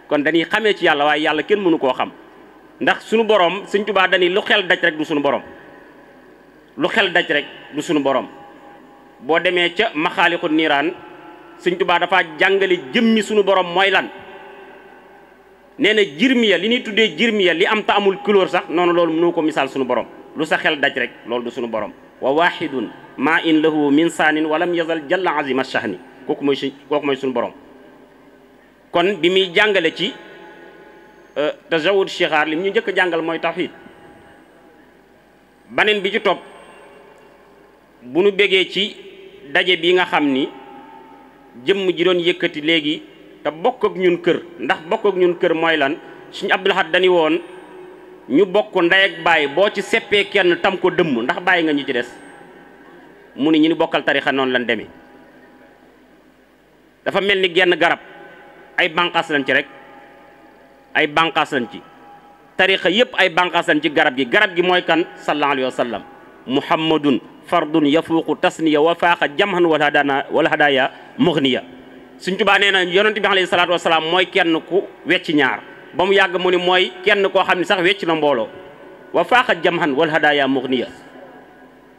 kon dañuy xamee ci yàlla waaye yàlla kenn mënu koo xam ndax sunu borom Sëñ Tuubaa dañuy lu xel daj rek du sunu borom lu xel daj rek du sunu borom boo demee ca maxaaliqu niiraan Sëñ Tuubaa dafa jàngale jëmmi sunu borom mooy lan nee na jirmiya li ñuy tuddee jirmiya li am ta amul couleur sax noonu loolu mënoo ko misaal sunu borom lu sa xel daj rek loolu du sunu borom wa wahidun ma in lahu min saanin walam yazal jalla azima shahni kooku mooy sunu borom kon bi muy jàngale ci tajawud shixaar li mu ñu njëkk a jàngal mooy tawxiid baneen bi ci topp bu nu bégee ci daje bi nga xam ni jëmm ji doon yëkkati léegi te bokk ak ñun kër ndax bokk ak ñun kër mooy lan suñu Abdul Ahad dañu woon ñu bokk ndey ak baay boo ci seppee kenn tam ko dëmm ndax bàyyi nga ñu ci des mu ni ñu ni bokkal tarixa noonu lan demee dafa mel ni genn garab ay bànqaas lañ ci rek ay bànqaas lañ ci tarixa yépp ay bànqaas lañ ci garab gi mooy kan sallallahu alayhi wa sallam muhammadun fardun yafuuqu tasniya wa faaqa jamhan wala hadaya mughniya Sëñ Tuubaa nee na yonent bi alayhi salaatu wasalaam mooy kenn ku wecc ñaar ba mu yàgg mu ni mooy kenn koo xam ne sax wecc na mbooloo wa faaxa jamhan wal hadaya mughniya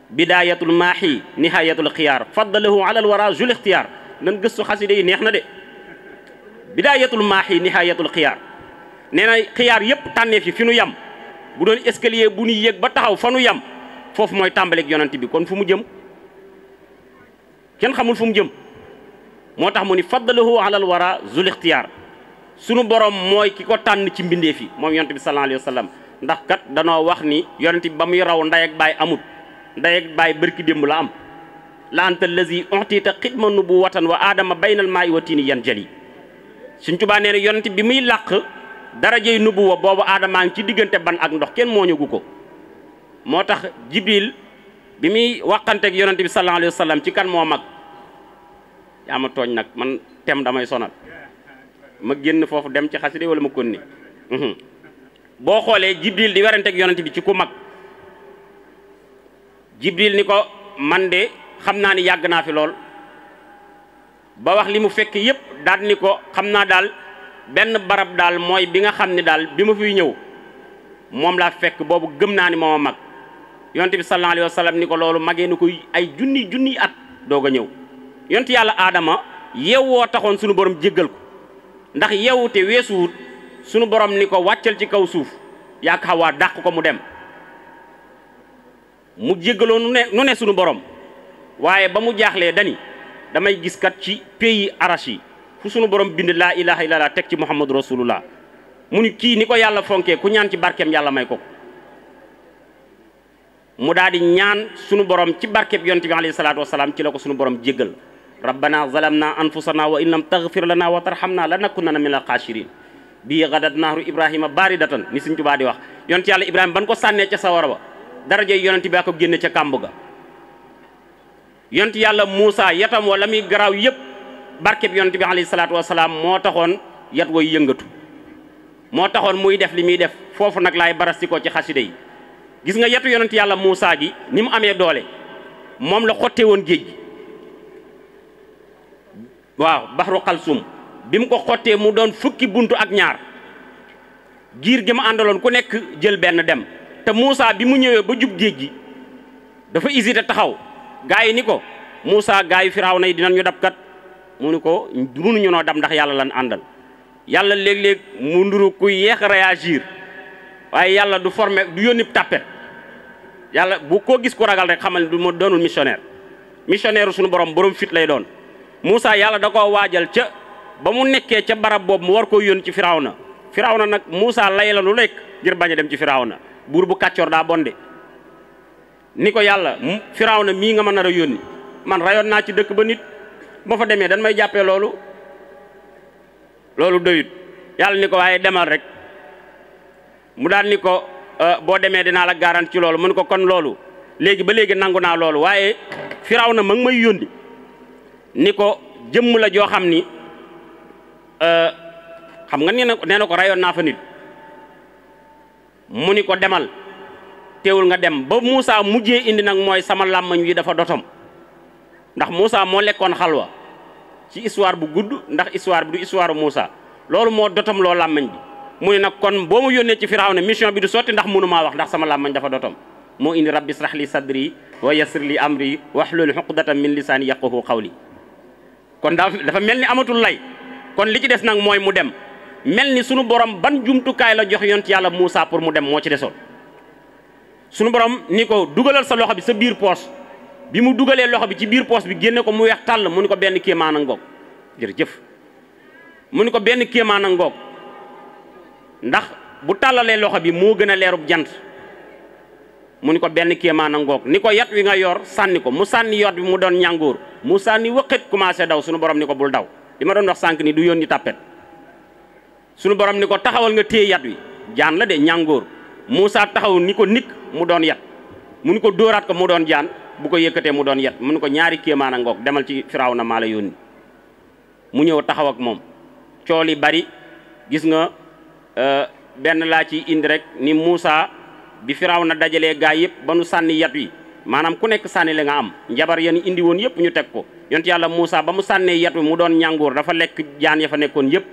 bidayatul maahi nihayatul xiyaar faddalahu ala al wara jul ixtiyaar nan gëstu xaside yi neex na de bidayatul maahi nihayatul xiyaar nee na xiyaar yépp tànneef yi fi nu yam bu doon escalier bu nu yéeg ba taxaw fa nu yam foofu mooy tàmbaleeg yonent bi kon fu mu jëm kenn xamul fu mu jëm moo tax mu ni faddalahu ala al wara zul ixtiyaar sunu borom mooy ki ko tànn ci mbindeef yi moom yonent bi sallallahu alayhi wa sallam ndax kat danoo wax ni yonent bi ba muy raw ndey ak baay amut ndey ak baay bërki démb la am la anta allazi uhtita xidma nubuwatan wa aadama baynal maa'i wa tiini yan jali Sëñ Tuubaa nee na yonent bi muy làq darajey nubuwa boobu aadamaa ngi ci diggante ban ak ndox kenn moo ñëgu ko moo tax Jibril bi muy waxanteeg yonent bi sallallahu alayhi wa sallam ci kan moo mag yaa ma tooñ nag man tem damay sonal ma génn foofu dem ci xaside wala ma kon ni boo xoolee Jibril di weranteeg yonent bi ci ku mag Jibril ni ko man de xam naa ni yàgg naa fi lool ba wax li mu fekk yépp daal ni ko xam naa daal benn barab daal mooy bi nga xam ne daal bi ma fiy ñëw moom laa fekk boobu gëm naa ni mooma mag yonent bi sallallahu alayhi wa sallam ni ko loolu magee na ko ay junni at doog a ñëw yonent yàlla aadama yeewoo taxoon sunu borom jéggal ko ndax yeewute weesuwut sunu borom ni ko wàccal ci kaw suuf yaa Xawaa dàq ko mu dem mu jéggaloo nu ne sunu borom waaye ba mu jaaxlee dani damay gis kat ci pays arash yi fu sunu borom bind laa ilaha illallah teg ci muhammadu rasulullah mu ni kii ni ko yàlla fonkee ku ñaan ci barkeem yàlla may ko mu daal di ñaan sunu borom ci barkeem yonent bi alayhi salaatu wasalaam ci la ko sunu borom jéggal rabbana zalamna anfusana wa in lam taghfir lana wa tarhamna lanakunanna min al-khasirin bii gadat nahru ibrahima baridatan ni Sëñ Tuubaa di wax yonent yàlla ibrahima ban ko sànnee ca sawara ba daraja yonent bi ko génne ca kàmb ga yonent yàlla Muusa yatam wala muy garaaw yëpp barkeb yonent bi alayhi salaatu wasalaam moo taxoon yat woy yëngatu moo taxoon muy def li muy def foofu nag laay barasti ko ci xasida yi gis nga yatu yonent yàlla Muusa gi ni mu amee doole moom la xottee woon géej gi waaw baxru xalsum bi mu ko xottee mu doon fukki buntu ak ñaar giir gi ma àndaloon ku nekk jël benn dem te Muusa bi mu ñëwee ba jub géej gi dafa hésité taxaw gaa yi ni ko Muusa gaa yi Firawna yi dinañ ñu dab kat mu ni ko mënuñu noo dab ndax yàlla lan àndal yàlla léeg-léeg mu nduru ku yeex réagir waaye yàlla du formé du yónni tàppet yàlla bu ko gis ku ragal rek xamal du ma doonul missionnaire suñu borom fit lay doon Muusa yàlla da koo waajal ca ba mu nekkee ca barab boobu mu war koo yónni ci Firawna nag Muusa lay la lu lekk ngir bañ a dem ci Firawna buur bu kàccoor daa bonde ni ko yàlla Firawna mii nga ma nar a yónni man rayoon naa ci dëkk ba nit ba fa demee dañ may jàppee loolu doyut yàlla ni ko waaye demal rek mu daan ni ko boo demee dinaa la garanti ci loolu mu ni ko kon loolu léegi ba léegi nangu naa loolu waaye Firawna ma ngi may yónni ni ko jëmm la joo xam ni xam nga nee na ko rayoon naa fa nit mu ni ko demal teewul nga dem ba Muusa mujjee indi nag mooy sama làmmañ wi dafa dotom ndax Muusa moo lekkoon xalwa ci histoire bu gudd ndax histoire bi du histoire Muusa loolu moo dotom loo làmmañ bi mu ne nag kon boo ma yónnee ci Firawna mission bi du sotti ndax mënu maa wax ndax sama làmmañ dafa dotom moo indi rabbi israh li sadri wa yassir li amri wahlul uqdatan min lisaani yafqahu qawli kon dafa mel ni amatul lay kon li ci des nag mooy mu dem mel ni sunu borom ban jumtukaay la jox yonent yàlla Muusa pour mu dem moo ci desoon sunu borom ni ko dugalal sa loxo bi sa biir poos bi mu dugalee loxo bi ci biir poos bi génne ko mu weex tàll mu ni ko benn kéemaan a ngoog jërëjëf mu ni ko benn kéemaan a ngoog ndax bu tàllalee loxo bi moo gën a leerub jant mu ni ko benn kéemaan a ngoog ni ko yat wi nga yor sànni ko mu sànni yot bi mu doon ñàngoor mu sànni wëqit commencé daw sunu borom ni ko bul daw li ma doon wax sànq ni du yónni tàppet sunu borom ni ko taxawal nga téye yat wi jaan la de ñàngoor Muusa taxaw ni ko nikk mu doon yat mu ni ko dóoraat ko mu doon jaan bu ko yëkkatee mu doon yat mu ni ko ñaari kéemaan a ngoog demal ci Firawna maa la yónni mu ñëw taxaw ak moom cool yi bari gis nga benn laa ci indi rek ni Muusa bi Firawna dajalee gaa yëpp ba nu sànni yat wi maanaam ku nekk sànni la nga am njabar ya ni indi woon yëpp ñu teg ko yonent yàlla Muusa ba mu sànnee yat wi mu doon ñàngoor dafa lekk jaan ya fa nekkoon yëpp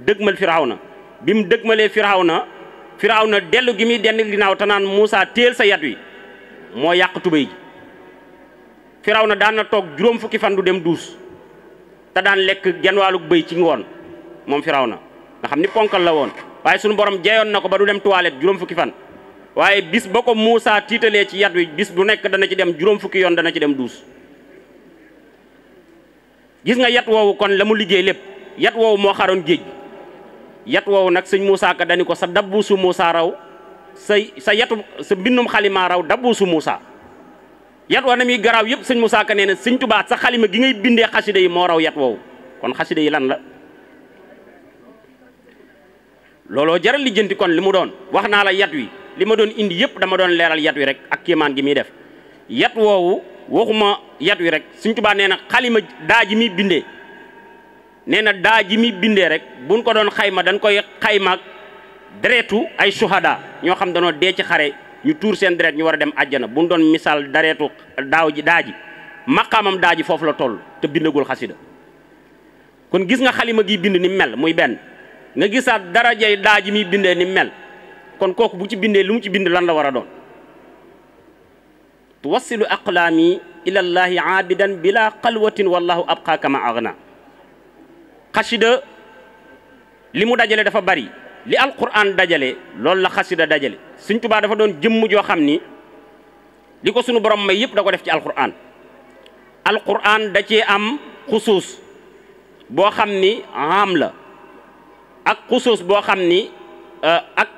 dëgmal Firawna bi mu dëgmalee Firawna dellu gi muy denn ginnaaw te naan Muusaa téel sa yat wi moo yàq tubéy ji Firawna daan na toog juróom fukki fan du dem duus te daan lekk genn wàllug bëy ci ngoon moom Firawna nga xam ni ponkal la woon waaye suñu borom jeeyoon na ko ba du dem toilette juróom fukki fan waaye bis ba ko Muusaa tiitalee ci yat wi bis bu nekk dana ci dem juróom fukki yoon dana ci dem duus gis nga yat woowu kon la mu liggéey lépp yat woowu moo xaroon géej gi yat woowu nag sëñ Muusaa ka dañu ko sa dabbuusu Muusaa raw sa mbindum xalima raw dabbuusu Muusaa yat woo na muy garaaw yëpp sëñ Muusaa ka nee na sëñ Tuubaa sa xalima gi ngay bindee xasida yi moo raw yat woowu kon xasida yi lan la looloo jaral lijjanti kon li mu doon wax naa la yat wi li ma doon indi yëpp dama doon leeral yat wi rek ak kéemaan gi muy def yat woowu waxuma yat wi rek sëñ Tuubaa nee na xalima daa ji muy bindee nee na daa ji muy bindee rek buñ ko doon xayma dañ koy xaymaak deretu ay suhada ñoo xam danoo dee ci xare ñu tuur seen deret ñu war a dem àjjana buñ doon misaal deretu daa ji maqaamam daa ji foofu la toll te bindagul xasida kon gis nga xalima gi bind ni mel muy benn nga gisaat darajay daa ji muy bindee ni mel kon kooku bu ci bindee lu mu ci bind lan la war a doon tuwassilu aqlaami ilallahi aabidan bila xalwatin wallahu abqa kama agna xasida li mu dajale dafa bari li alquran dajale loolu la xasida dajale Sëñ Tuubaa dafa doon jëmm joo xam ni li ko sunu borom may yëpp da ko def ci alquran da cee am xusuus boo xam ni am la ak xusuus boo xam ni ak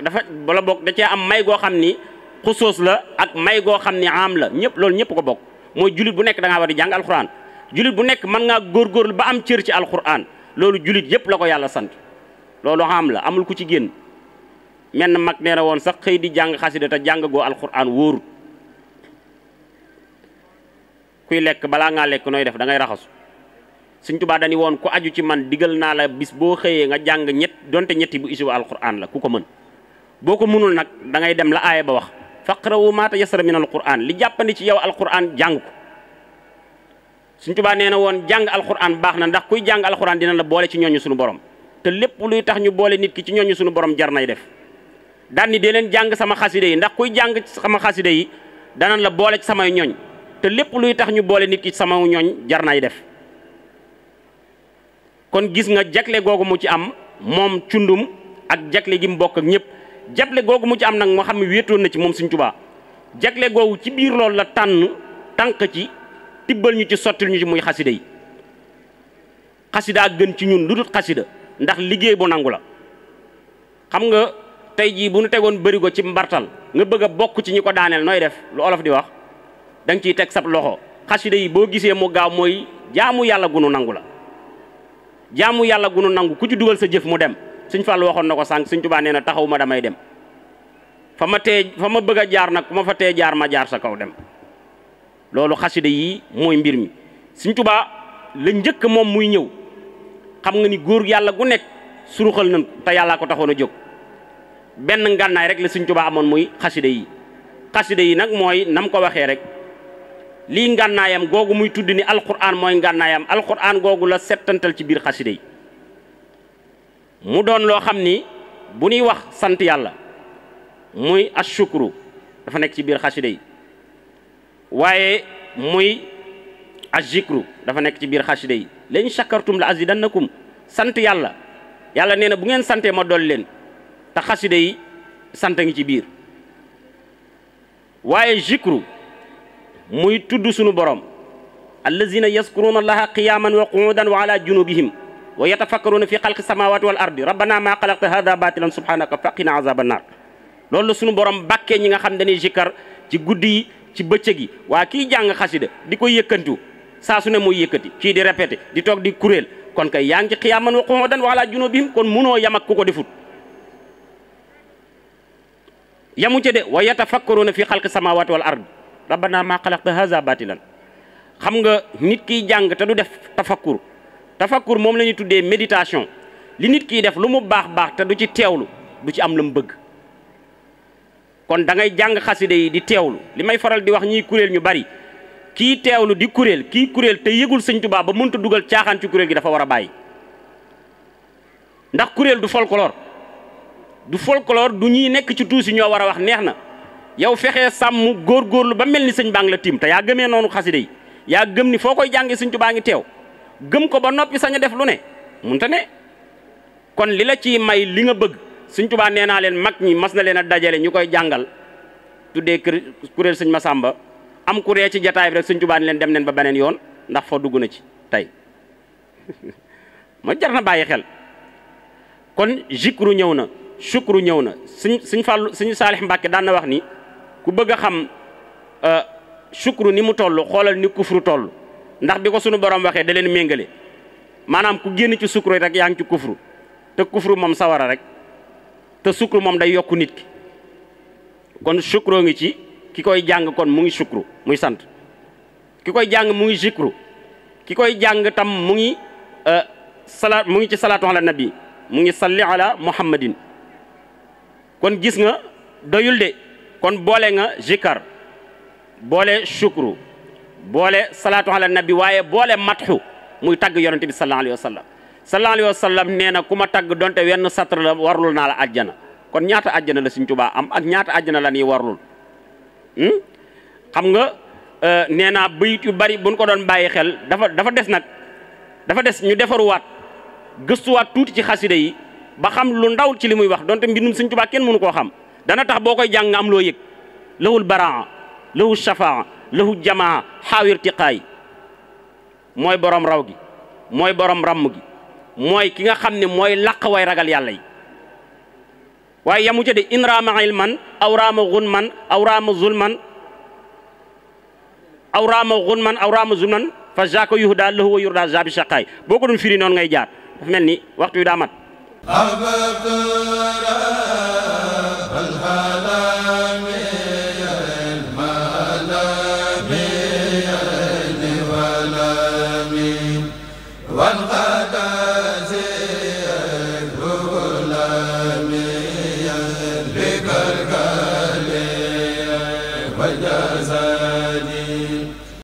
dafa wala bokk da cee am may goo xam ni xusuus la ak may goo xam ni am la ñëpp loolu ñëpp ko bokk mooy julit bu nekk da ngaa war di jàng alquran julit bu nekk mën ngaa góorgóorlu ba am cër ci alquran loolu julit yëpp la ko yàlla sant loolu am la amul ku ci génn menn mag nee na woon sax xëy di jàng xasida te jàng goo alquran wóorut kuy lekk balaa ngaa lekk nooy def da ngay raxasu Sëñ Tuubaa dañu woon ku aju ci man digal naa la bis boo xëyee nga jàng donte ñetti bu isubu alquran la ku ko mën boo ko mënul nag da ngay dem la aaya ba wax faqrawu maa tayassara min alquran li jàppandi ci yow alquran jàng ko Sëñ Tuubaa nee na woon jàng alquran baax na ndax kuy jàng alquran dina la boole ci ñooñu suñu borom te lépp luy tax ñu boole nit ki ci ñooñu suñu borom jar nay def daan ni dee leen jàng sama xasida yi ndax kuy jàng sama xasida yi danañ la boole ci samay ñooñ te lépp luy tax ñu boole nit ki ci sama ñooñ jar nay def kon gis nga jagle googu mu ci am moom cundum ak jagle gi mu bokk ak ñëpp jagle googu mu ci am nag moo xam ne wéetoon na ci moom Sëñ Tuubaa jagle googu ci biir loolu la tànk ci tibbal ñu ci sottil ñu ci muy xasida yi xasida ak gën ci ñun lu dul xasida ndax liggéey bu nangu la xam nga tey jii bu nu tegoon bërigo ci mbartal nga bëgg a bokk ci ñi ko daaneel nooy def lu olof di wax da nga ciy teg sab loxo xasida yi boo gisee mu gaaw mooy jaamu yàlla gunu nangu la jaamu yàlla gunu nangu ku ci dugal sa jëf mu dem Sëñ Fall waxoon na ko sànq Sëñ Tuubaa nee na taxaw ma damay dem fa ma bëgg a jaar nag ku ma fa tee jaar ma jaar sa kaw dem loolu xasida yi mooy mbir mi Sëñ Tuubaa la njëkk moom muy ñëw xam nga ni góor yàlla gu nekk suruxal nañ ko te yàllaa ko taxoon a jóg benn ngànnaay rek la Sëñ Tuubaa amoon muy xasida yi nag mooy nam ko waxee rek lii ngànnaayam googu muy tudd ni alquran mooy ngànnaayam alquran googu la settantal ci biir xasida yi mu doon loo xam ni bu ñuy wax sant yàlla muy ashukru dafa nekk ci biir xasida yi waaye muy azikru dafa nekk ci biir xasida yi la in shakartum la azidannakum sant yàlla yàlla nee na bu ngeen santee ma dolli leen te xasida yi sant ngi ci biir waaye zikru muy tudd sunu borom allazina yazkuruna allaha qiyaman wa qu'udan wa ala junubihim wa yatafakkaruna fi xalqi samawati wal ardi rabbana ma xalaqta hada batilan subhanaka faqina azaban nar loolu la sunu borom bàkkee ñi nga xam dañuy zikkar ci guddi yi ci bëccëg yi waa kii jàng xasida di koy yëkkantu saa su ne muy yëkkati kii di répété di toog di kuréel kon kay yaa ngi ci qiyaman wa qu'udan wa ala junubihim kon munoo yam ak ku ko defut yamu ca de wa yatafakkaruna fi xalqi samawati wal ardi rabbana ma xalaqta haza batilan xam nga nit kiy jàng te du def tafakkur moom la ñuy tuddee méditation li nit kiy def lu mu baax te du ci teewlu du ci am la mu bëgg kon da ngay jàng xasida yi di teewlu li may faral di wax ñiy kuréel ñu bari kii teewlu di kuréel kii kuréel te yëgul Sëñ Tuubaa ba mënta dugal caaxaan ci kuréel gi dafa war a bàyyi ndax kuréel du folklore du folklore du ñuy nekk ci tuusi ñoo war a wax neex na yow fexee sàmm góorgóorlu ba mel ni sëñ baa ngi la tiim te yaa gëmee noonu xasida yi yaa gëm ni foo koy jàngee sëñ Tuubaa ngi teew gëm ko ba noppi sañ a def lu ne munta ne kon li la ci may li nga bëgg sëñ Tuubaa nee naa leen mag ñi mas na leen a dajale ñu koy jàngal tuddee kuréel sëñ Masamba am ku ree ci jataay bi rek sëñ Tuubaa ni leen dem neen ba beneen yoon ndax foo dugg na ci tey ma jar na bàyyi xel kon zikru ñëw na shukru ñëw na suñ fàllu suñu Saalix Mbàkke daan na wax ni ku bëgg a xam shukru ni mu toll xoolal ni kufru toll ndax bi ko suñu borom waxee da leen méngale maanaam ku génn ci sukru rek yaa ngi ci kufru te kufru moom sawara rek te sukru moom day yokku nit ki kon shukru ngi ci ki koy jàng kon mu ngi shukru muy sant ki koy jàng mu ngi zikru ki koy jàng tam mu ngi mu ngi ci salaatu ala nabi mu ngi salli ala muhammadin kon gis nga doyul de kon boole nga zikar boole shukru boole salaatu ala nabi waaye boole matxu muy tagg yonente bi sallallahu alayhi wa sallam sallallahu alayhi wa sallam nee na ku ma tagg donte wenn satr la warlul naa la àjjana kon ñaata àjjana la Sëñ Tuubaa am ak ñaata àjjana la nii warlul xam nga nee naa bayit yu bari buñ ko doon bàyyi xel dafa des nag dafa des ñu defaruwaat gëstuwaat tuuti ci xasida yi ba xam lu ndaw ci li muy wax donte mbindum Sëñ Tuubaa kenn mënu koo xam dana tax boo koy jàng nga am loo yëg lahul baraa lahu shafaa lahu jamaa xaawir tiqaay mooy borom raw gi mooy borom ramm gi mooy ki nga xam ne mooy laq way ragal yàlla yi waaye yamu ca de in raama ilman aw raama gunman aw raama zulman aw raama gunman aw raama zulman fa jaako yuhda lahu wa yurda jabi shaqaay boo ko doon firi noonu ngay jaar dafa mel ni waxtu wi daa mat وجزاء